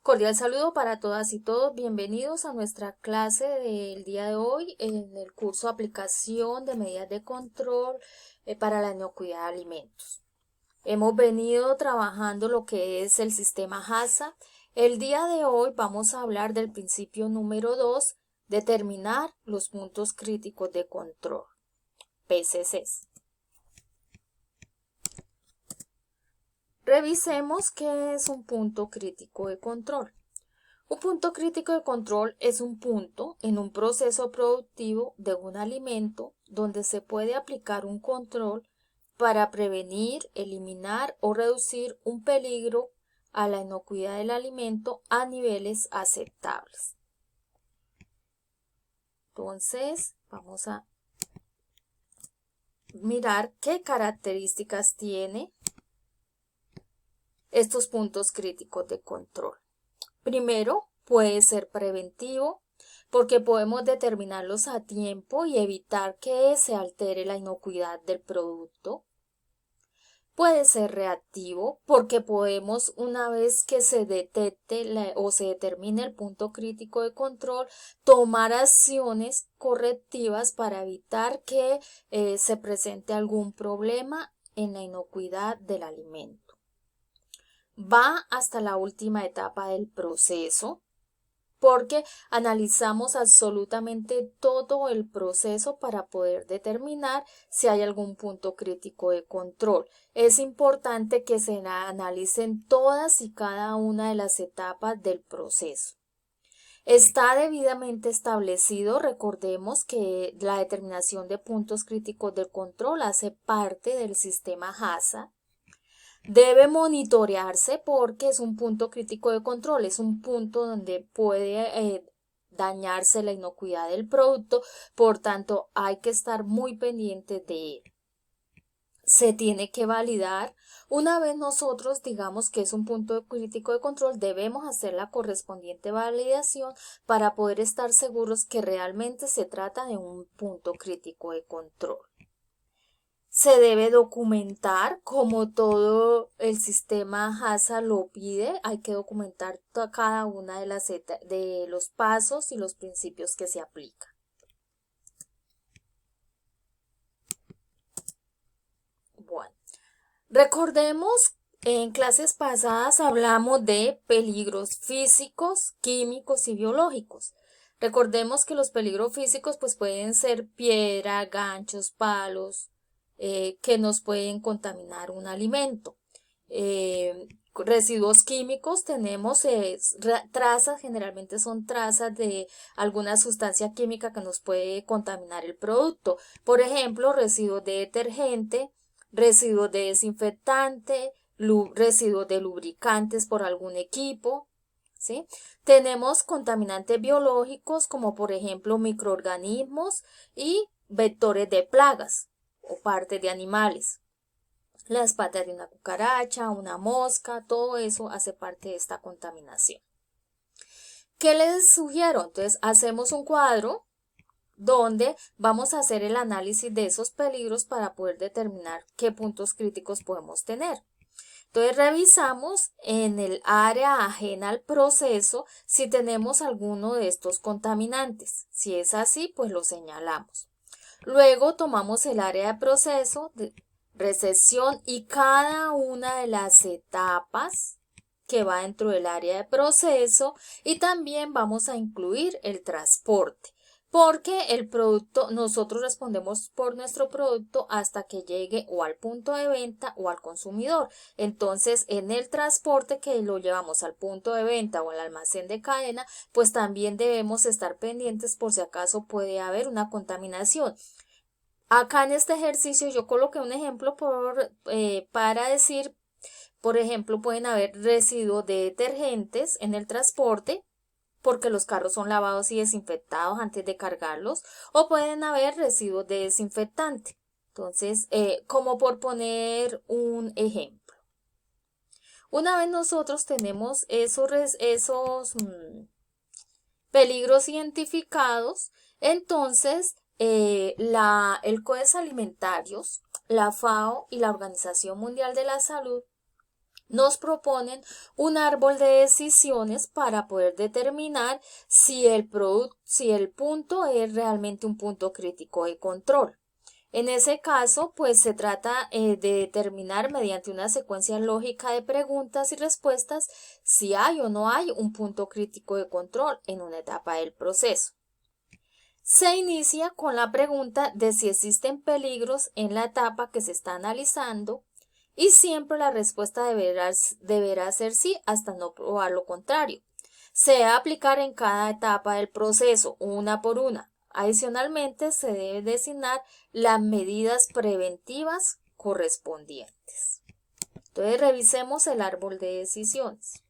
Cordial saludo para todas y todos. Bienvenidos a nuestra clase del día de hoy en el curso Aplicación de medidas de control para la inocuidad de alimentos. Hemos venido trabajando lo que es el sistema HACCP. El día de hoy vamos a hablar del principio número 2, determinar los puntos críticos de control, PCCs. Revisemos qué es un punto crítico de control. Un punto crítico de control es un punto en un proceso productivo de un alimento donde se puede aplicar un control para prevenir, eliminar o reducir un peligro a la inocuidad del alimento a niveles aceptables. Entonces, vamos a mirar qué características tiene estos puntos críticos de control. Primero, puede ser preventivo porque podemos determinarlos a tiempo y evitar que se altere la inocuidad del producto. Puede ser reactivo porque podemos, una vez que se detecte o se determine el punto crítico de control, tomar acciones correctivas para evitar que se presente algún problema en la inocuidad del alimento. Va hasta la última etapa del proceso porque analizamos absolutamente todo el proceso para poder determinar si hay algún punto crítico de control. Es importante que se analicen todas y cada una de las etapas del proceso. Está debidamente establecido, recordemos que la determinación de puntos críticos de control hace parte del sistema HACCP. Debe monitorearse porque es un punto crítico de control, es un punto donde puede dañarse la inocuidad del producto, por tanto hay que estar muy pendientes de él. Se tiene que validar. Una vez nosotros digamos que es un punto crítico de control, debemos hacer la correspondiente validación para poder estar seguros que realmente se trata de un punto crítico de control. Se debe documentar como todo el sistema HACCP lo pide. Hay que documentar cada una de los pasos y los principios que se aplican. Bueno, recordemos, en clases pasadas hablamos de peligros físicos, químicos y biológicos. Recordemos que los peligros físicos pues pueden ser piedra, ganchos, palos, que nos pueden contaminar un alimento. Residuos químicos tenemos trazas, generalmente son trazas de alguna sustancia química que nos puede contaminar el producto. Por ejemplo, residuos de detergente, residuos de desinfectante, residuos de lubricantes por algún equipo, ¿sí? Tenemos contaminantes biológicos como por ejemplo microorganismos y vectores de plagas o partes de animales. Las patas de una cucaracha, una mosca, todo eso hace parte de esta contaminación. ¿Qué les sugiero? Entonces hacemos un cuadro donde vamos a hacer el análisis de esos peligros para poder determinar qué puntos críticos podemos tener. Entonces revisamos en el área ajena al proceso si tenemos alguno de estos contaminantes. Si es así, pues lo señalamos. Luego tomamos el área de proceso, de recepción y cada una de las etapas que va dentro del área de proceso y también vamos a incluir el transporte. Porque el producto, nosotros respondemos por nuestro producto hasta que llegue o al punto de venta o al consumidor. Entonces, en el transporte que lo llevamos al punto de venta o al almacén de cadena, pues también debemos estar pendientes por si acaso puede haber una contaminación. Acá en este ejercicio yo coloqué un ejemplo para decir, por ejemplo, pueden haber residuos de detergentes en el transporte, porque los carros son lavados y desinfectados antes de cargarlos, o pueden haber residuos de desinfectante. Entonces, como por poner un ejemplo. Una vez nosotros tenemos esos peligros identificados, entonces el CODES Alimentarios, la FAO y la Organización Mundial de la Salud nos proponen un árbol de decisiones para poder determinar si el punto es realmente un punto crítico de control. En ese caso, pues se trata de determinar mediante una secuencia lógica de preguntas y respuestas si hay o no hay un punto crítico de control en una etapa del proceso. Se inicia con la pregunta de si existen peligros en la etapa que se está analizando y siempre la respuesta deberá ser sí hasta no probar lo contrario. Se debe aplicar en cada etapa del proceso, una por una. Adicionalmente, se debe designar las medidas preventivas correspondientes. Entonces, revisemos el árbol de decisiones.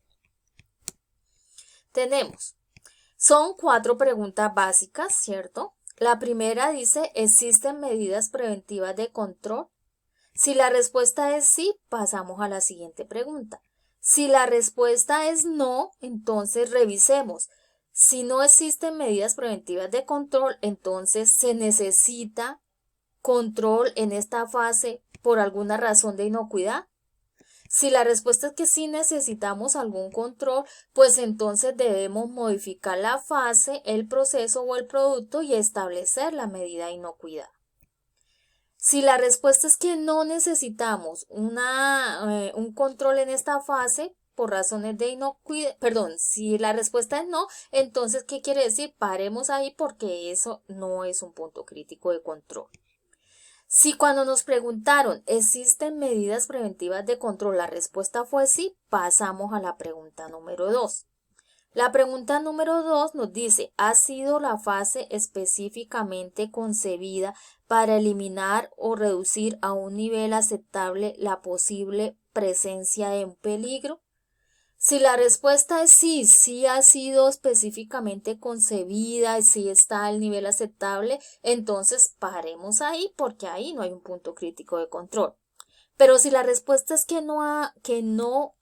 Son 4 preguntas básicas, ¿cierto? La primera dice, ¿existen medidas preventivas de control? Si la respuesta es sí, pasamos a la siguiente pregunta. Si la respuesta es no, entonces revisemos. Si no existen medidas preventivas de control, entonces se necesita control en esta fase por alguna razón de inocuidad. Si la respuesta es que sí necesitamos algún control, pues entonces debemos modificar la fase, el proceso o el producto y establecer la medida de inocuidad. Si la respuesta es que no necesitamos un control en esta fase por razones de inocuidad, si la respuesta es no, entonces ¿qué quiere decir? Paremos ahí porque eso no es un punto crítico de control. Si cuando nos preguntaron, ¿existen medidas preventivas de control? La respuesta fue sí, pasamos a la pregunta número 2. La pregunta número 2 nos dice, ¿ha sido la fase específicamente concebida para eliminar o reducir a un nivel aceptable la posible presencia de un peligro? Si la respuesta es sí, sí ha sido específicamente concebida, sí está al nivel aceptable, entonces paremos ahí porque ahí no hay un punto crítico de control. Pero si la respuesta es que no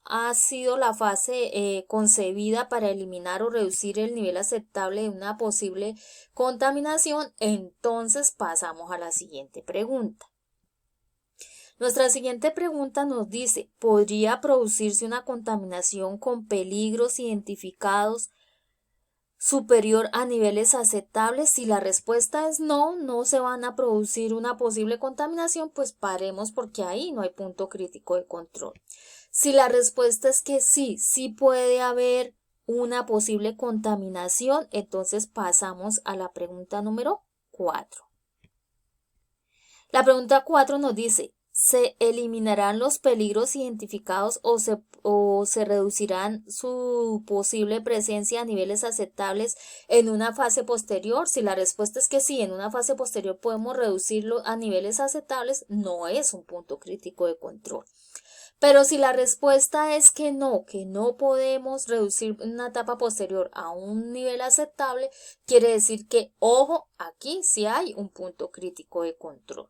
ha sido la fase concebida para eliminar o reducir el nivel aceptable de una posible contaminación, entonces pasamos a la siguiente pregunta. Nuestra siguiente pregunta nos dice, ¿podría producirse una contaminación con peligros identificados superior a niveles aceptables? Si la respuesta es no, no se van a producir una posible contaminación, pues paremos porque ahí no hay punto crítico de control. Si la respuesta es que sí, sí puede haber una posible contaminación, entonces pasamos a la pregunta número 4. La pregunta 4 nos dice, ¿se eliminarán los peligros identificados o se reducirán su posible presencia a niveles aceptables en una fase posterior? Si la respuesta es que sí, en una fase posterior podemos reducirlo a niveles aceptables, no es un punto crítico de control. Pero si la respuesta es que no podemos reducir en una etapa posterior a un nivel aceptable, quiere decir que, ojo, aquí sí hay un punto crítico de control.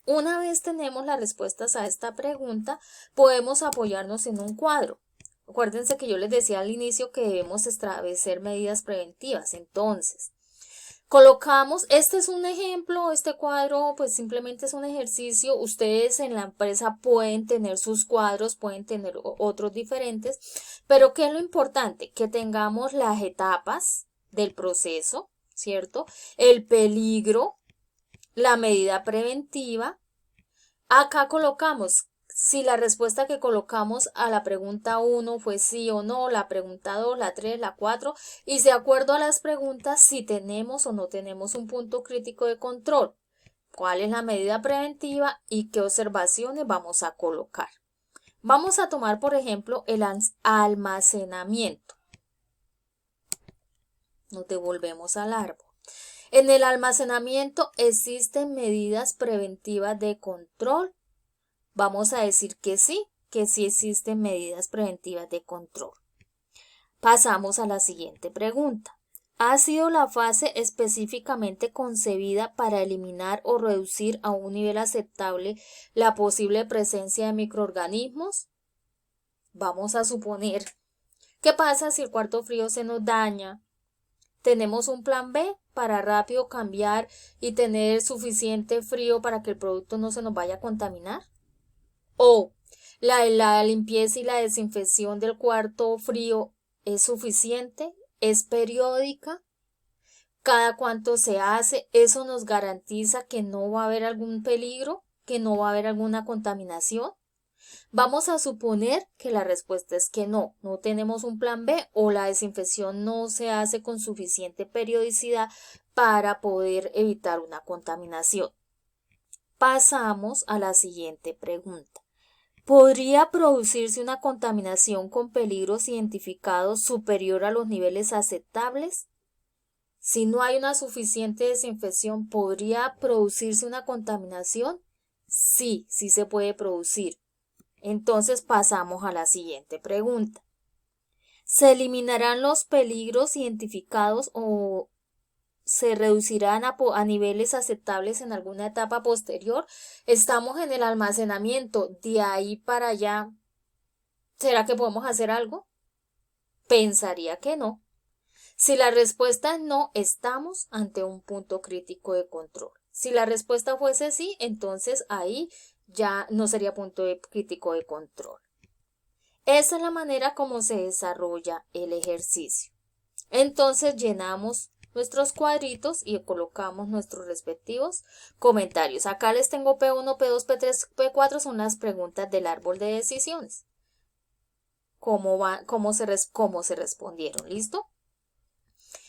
Una vez tenemos las respuestas a esta pregunta, podemos apoyarnos en un cuadro. Acuérdense que yo les decía al inicio que debemos establecer medidas preventivas. Entonces, colocamos, este es un ejemplo, este cuadro pues simplemente es un ejercicio. Ustedes en la empresa pueden tener sus cuadros, pueden tener otros diferentes, pero ¿qué es lo importante? Que tengamos las etapas del proceso, ¿cierto? El peligro, la medida preventiva. Acá colocamos, si la respuesta que colocamos a la pregunta 1 fue sí o no, la pregunta 2, la 3, la 4, y de acuerdo a las preguntas si tenemos o no tenemos un punto crítico de control, cuál es la medida preventiva y qué observaciones vamos a colocar. Vamos a tomar, por ejemplo, el almacenamiento. Nos devolvemos al árbol. En el almacenamiento existen medidas preventivas de control. Vamos a decir que sí existen medidas preventivas de control. Pasamos a la siguiente pregunta. ¿Ha sido la fase específicamente concebida para eliminar o reducir a un nivel aceptable la posible presencia de microorganismos? Vamos a suponer, ¿qué pasa si el cuarto frío se nos daña? ¿Tenemos un plan B para rápido cambiar y tener suficiente frío para que el producto no se nos vaya a contaminar? ¿O La limpieza y la desinfección del cuarto frío es suficiente, es periódica, cada cuánto se hace, eso nos garantiza que no va a haber algún peligro, que no va a haber alguna contaminación. Vamos a suponer que la respuesta es que no, no tenemos un plan B o la desinfección no se hace con suficiente periodicidad para poder evitar una contaminación. Pasamos a la siguiente pregunta. ¿Podría producirse una contaminación con peligros identificados superior a los niveles aceptables? Si no hay una suficiente desinfección, ¿podría producirse una contaminación? Sí, sí se puede producir. Entonces pasamos a la siguiente pregunta. ¿Se eliminarán los peligros identificados o se reducirán a niveles aceptables en alguna etapa posterior? Estamos en el almacenamiento, de ahí para allá. ¿Será que podemos hacer algo? Pensaría que no. Si la respuesta es no, estamos ante un punto crítico de control. Si la respuesta fuese sí, entonces ahí ya no sería punto crítico de control. Esa es la manera como se desarrolla el ejercicio. Entonces llenamos nuestros cuadritos y colocamos nuestros respectivos comentarios. Acá les tengo P1, P2, P3, P4 son las preguntas del árbol de decisiones. ¿Cómo se respondieron? ¿Listo?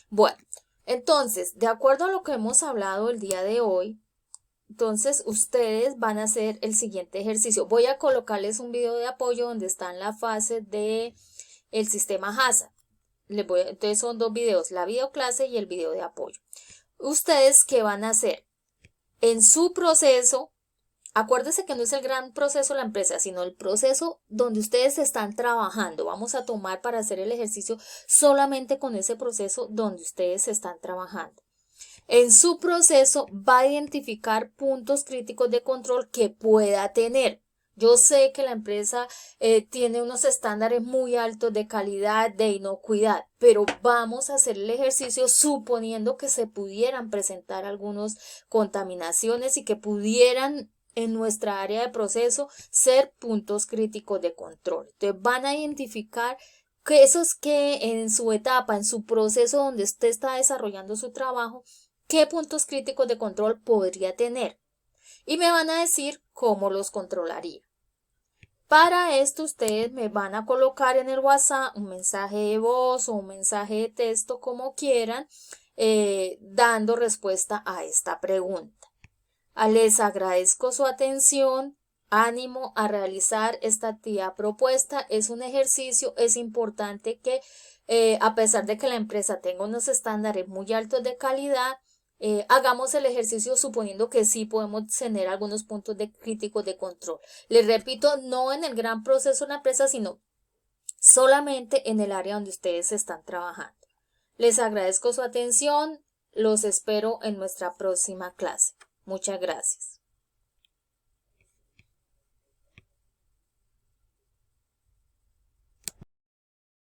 Bueno, entonces, de acuerdo a lo que hemos hablado el día de hoy, entonces ustedes van a hacer el siguiente ejercicio. Voy a colocarles un video de apoyo donde está en la fase de el sistema HACCP. Entonces son dos videos, la videoclase y el video de apoyo. ¿Ustedes qué van a hacer? En su proceso, acuérdense que no es el gran proceso de la empresa, sino el proceso donde ustedes están trabajando. Vamos a tomar para hacer el ejercicio solamente con ese proceso donde ustedes están trabajando. En su proceso va a identificar puntos críticos de control que pueda tener. Yo sé que la empresa tiene unos estándares muy altos de calidad, de inocuidad, pero vamos a hacer el ejercicio suponiendo que se pudieran presentar algunas contaminaciones y que pudieran en nuestra área de proceso ser puntos críticos de control. Entonces van a identificar que esos que en su etapa, en su proceso donde usted está desarrollando su trabajo, qué puntos críticos de control podría tener. Y me van a decir cómo los controlaría. Para esto ustedes me van a colocar en el WhatsApp un mensaje de voz o un mensaje de texto como quieran, dando respuesta a esta pregunta. Les agradezco su atención. Ánimo a realizar esta actividad propuesta. Es un ejercicio, es importante que a pesar de que la empresa tenga unos estándares muy altos de calidad, hagamos el ejercicio suponiendo que sí podemos tener algunos puntos críticos de control. Les repito, no en el gran proceso de la empresa, sino solamente en el área donde ustedes están trabajando. Les agradezco su atención. Los espero en nuestra próxima clase. Muchas gracias.